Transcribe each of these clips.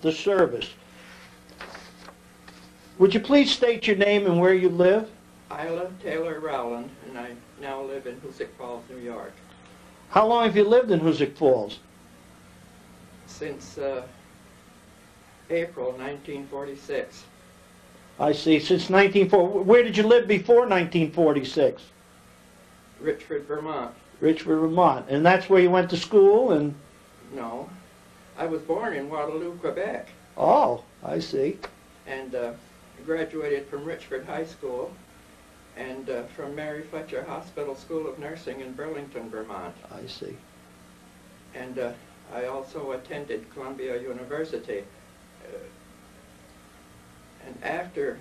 the service. Would you please state your name and where you live? Isla Taylor Rowland, and I now live in Hoosick Falls, New York. How long have you lived in Hoosick Falls? Since April 1946. I see. Since 1940. Where did you live before 1946? Richford, Vermont. Richford, Vermont. And that's where you went to school? And No. I was born in Waterloo, Quebec. Oh, I see. And graduated from Richford High School and from Mary Fletcher Hospital School of Nursing in Burlington, Vermont. I see. And I also attended Columbia University. And after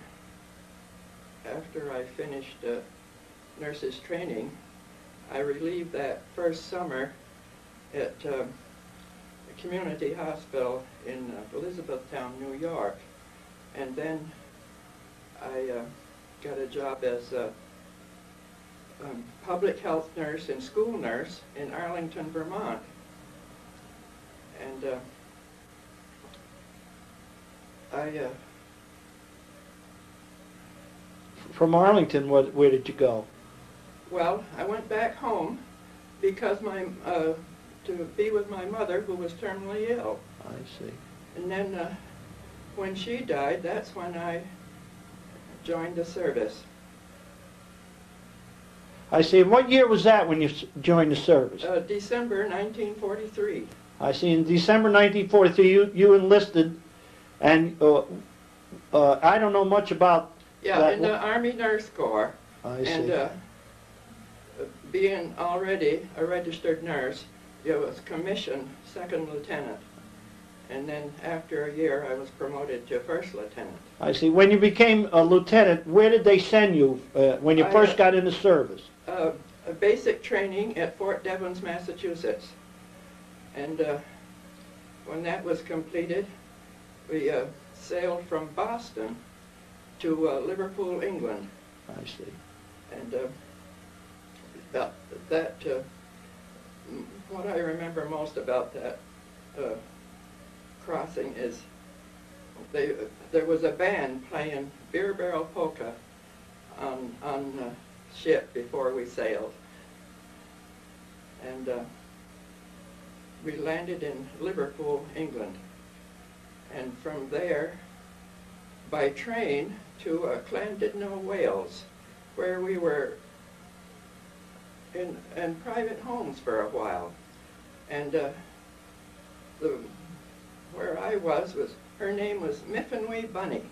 I finished nurses training, I relieved that first summer at a community hospital in Elizabethtown, New York. And then I got a job as a public health nurse and school nurse in Arlington, Vermont. And From Arlington, where did you go? well, I went back home because to be with my mother, who was terminally ill. I see. And then when she died, that's when I joined the service. I see. And what year was that when you joined the service? December 1943. I see. In December 1943, you enlisted, and I don't know much about that. In the Army Nurse Corps. I see. And being already a registered nurse, I was commissioned second lieutenant. And then after a year, I was promoted to first lieutenant. I see. When you became a lieutenant, where did they send you when you first got into service? A basic training at Fort Devens, Massachusetts. And when that was completed, we sailed from Boston to Liverpool, England. I see. And what I remember most about that crossing is there was a band playing Beer Barrel Polka on the ship before we sailed. And we landed in Liverpool, England. And from there, by train to Llandudno, Wales, where we were in private homes for a while. And where I was her name was Miffenwee Bunny,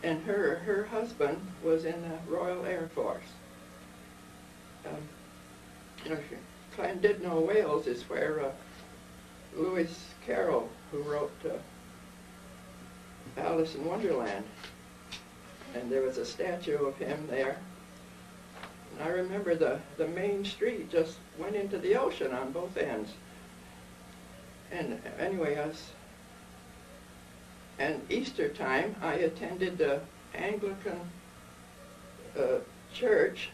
and her husband was in the Royal Air Force. Llandudno, Wales is where Lewis Carroll, who wrote Alice in Wonderland, and there was a statue of him there. And I remember the main street just went into the ocean on both ends. And anyway, and Easter time, I attended the Anglican church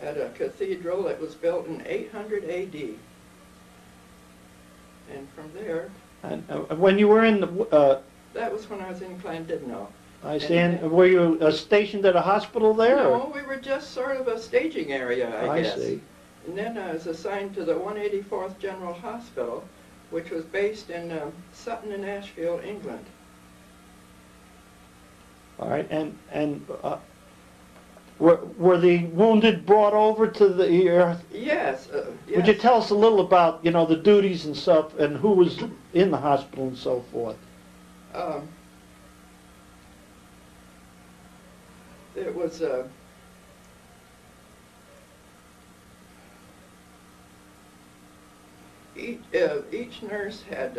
at a cathedral that was built in 800 A.D. And from there... And when you were in the... that was when I was in Llandudno. I see. And were you stationed at a hospital there? No, we were just sort of a staging area, I guess. I see. And then I was assigned to the 184th General Hospital, which was based in Sutton and Ashfield, England. All right. And were the wounded brought over to the... Yes, yes. Would you tell us a little about, the duties and stuff, and who was in the hospital and so forth? It was each nurse had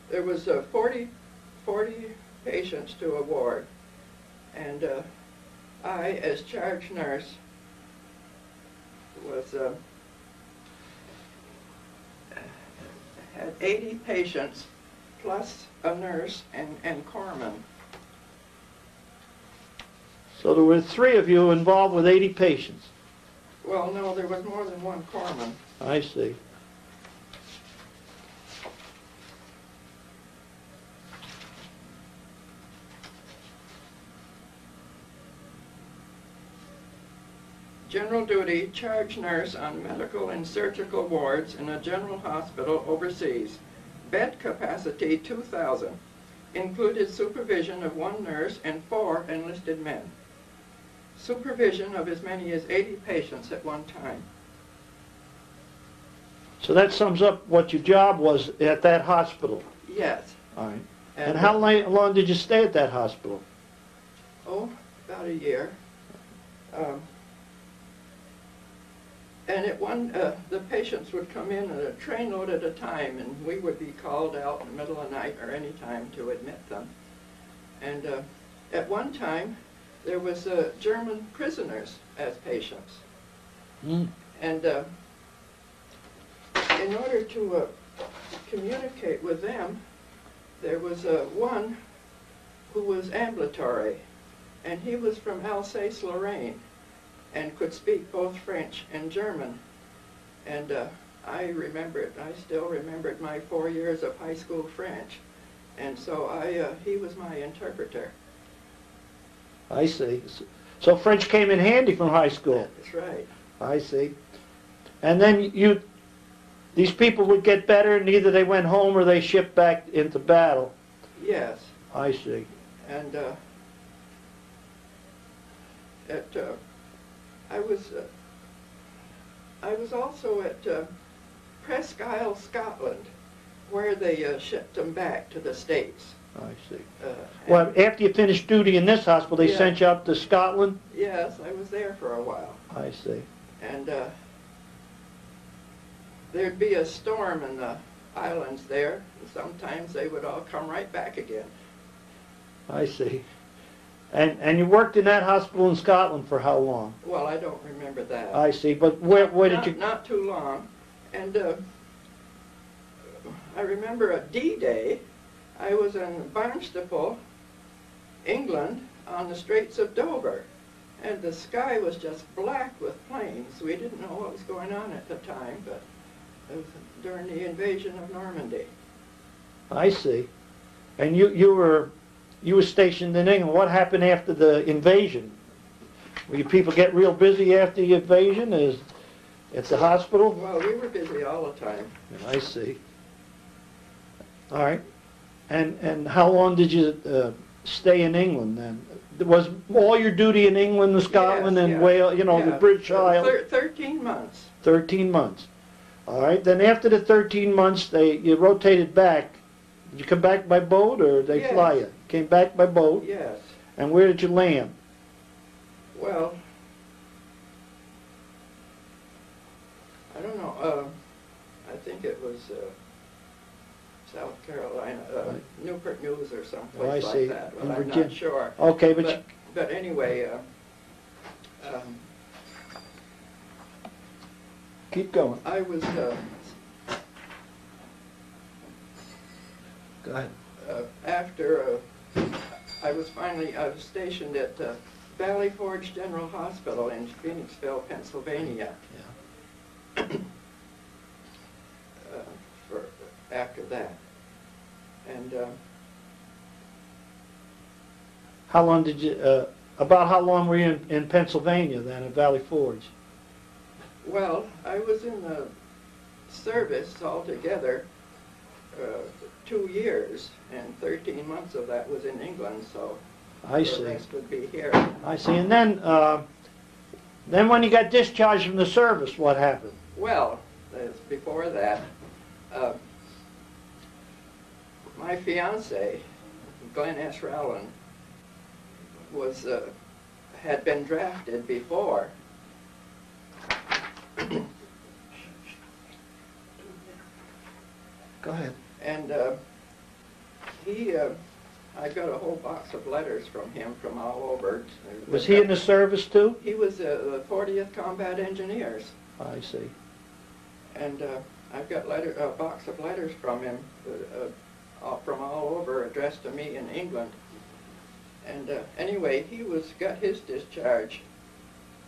there was 40 patients to a ward, and I, as charge nurse, was had 80 patients plus a nurse and corpsman. So there were 3 of you involved with 80 patients. Well, no, there was more than one corpsman. I see. General duty, charge nurse on medical and surgical wards in a general hospital overseas. Bed capacity 2,000. Included supervision of 1 nurse and 4 enlisted men. Supervision of as many as 80 patients at one time. So that sums up what your job was at that hospital. Yes. All right. And how long did you stay at that hospital? Oh, about a year. And the patients would come in a trainload at a time, and we would be called out in the middle of the night or any time to admit them. And at one time, there was German prisoners as patients. Mm. And in order to communicate with them, there was one who was ambulatory, and he was from Alsace-Lorraine and could speak both French and German. And I still remembered my 4 years of high school French. And so he was my interpreter. I see. So French came in handy from high school. That's right. I see. And then these people would get better, and either they went home or they shipped back into battle. Yes. I see. And I was also at Presque Isle, Scotland, where they shipped them back to the States. I see. Well, after you finished duty in this hospital, they Yeah. sent you up to Scotland? Yes, I was there for a while. I see. And there'd be a storm in the islands there, and sometimes they would all come right back again. I see. And you worked in that hospital in Scotland for how long? Well, I don't remember that. I see. But where did you... Not too long. And I remember a D-Day. I was in Barnstaple, England, on the Straits of Dover. And the sky was just black with planes. We didn't know what was going on at the time, but it was during the invasion of Normandy. I see. And you were stationed in England. What happened after the invasion? Were you people get real busy after the invasion at the hospital? Well, we were busy all the time. I see. All right. And how long did you stay in England then? Was all your duty in England and Scotland Yes, and yeah. Wales, the British Isles? 13 months. 13 months. All right. Then after the 13 months, you rotated back. Did you come back by boat or they Yes. fly you? Came back by boat. Yes. And where did you land? Well, I don't know. I think it was South Carolina, Right. Newport News or someplace Oh, I see. like that. In But I'm Virginia. not sure. Okay, but But anyway, keep going. I was Go ahead. after I was stationed at Valley Forge General Hospital in Phoenixville, Pennsylvania. Yeah. After that, and How long did you? About how long were you in Pennsylvania then at Valley Forge? well, I was in the service altogether 2 years, and 13 months of that was in England, so I the see. rest would be here. I see. And then when you got discharged from the service, what happened? Well, before that, my fiance, Glenn S. Rowland, had been drafted before. Go ahead. And I got a whole box of letters from him from all over. Was he in the service too? He was the 40th Combat Engineers. I see. And I've got a box of letters from him from all over addressed to me in England. And anyway, he got his discharge.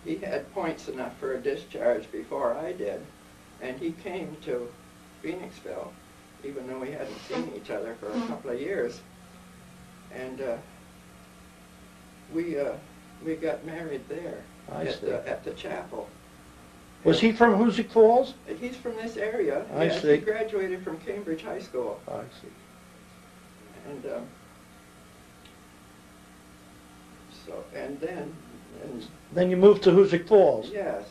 He had points enough for a discharge before I did. And he came to Phoenixville, even though we hadn't seen each other for a couple of years. And we got married there. I see. at the chapel. Was he from Hoosick Falls? He's from this area. I Yes, see. he graduated from Cambridge High School. I see. And and Then you moved to Hoosick Falls? yes,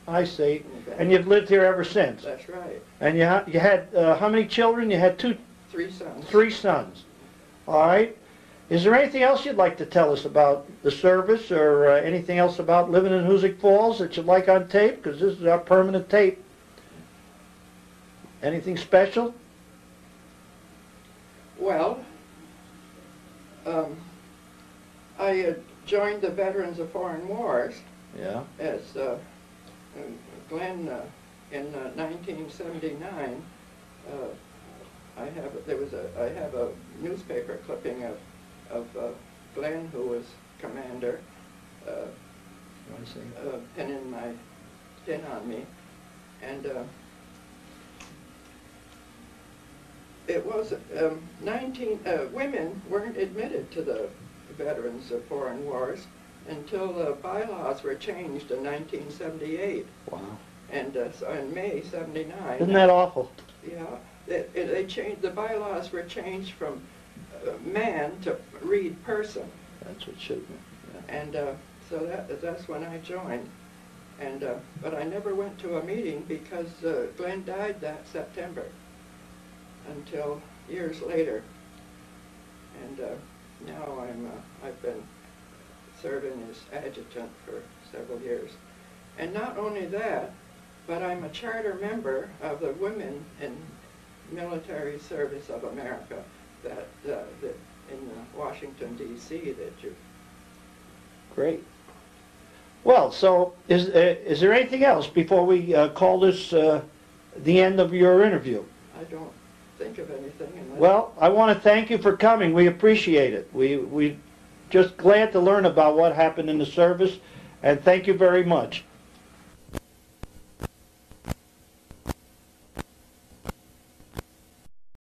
I see. And you've lived here ever since? that's right. And you had how many children? You had 3 sons. 3 sons. All right. Is there anything else you'd like to tell us about the service or anything else about living in Hoosick Falls that you'd like on tape? Because this is our permanent tape. Anything special? Well, I joined the Veterans of Foreign Wars Yeah. as Glenn in 1979. I have a newspaper clipping of Glenn, who was commander, I see. pin on me, and it was 19 women weren't admitted to the Veterans of Foreign Wars until the bylaws were changed in 1978. Wow. And so in May '79. Isn't that awful? Yeah, they changed. The bylaws were changed from man to read person. That's what should be. Yeah. And so that's when I joined. And but I never went to a meeting because Glenn died that September until years later. And now I've been serving as adjutant for several years. And not only that, but I'm a charter member of the Women in Military Service of America that in Washington, D.C. that you... Great. Well, so is there anything else before we call this the end of your interview? I don't think of anything. Well, I want to thank you for coming. We appreciate it. We just glad to learn about what happened in the service, and thank you very much.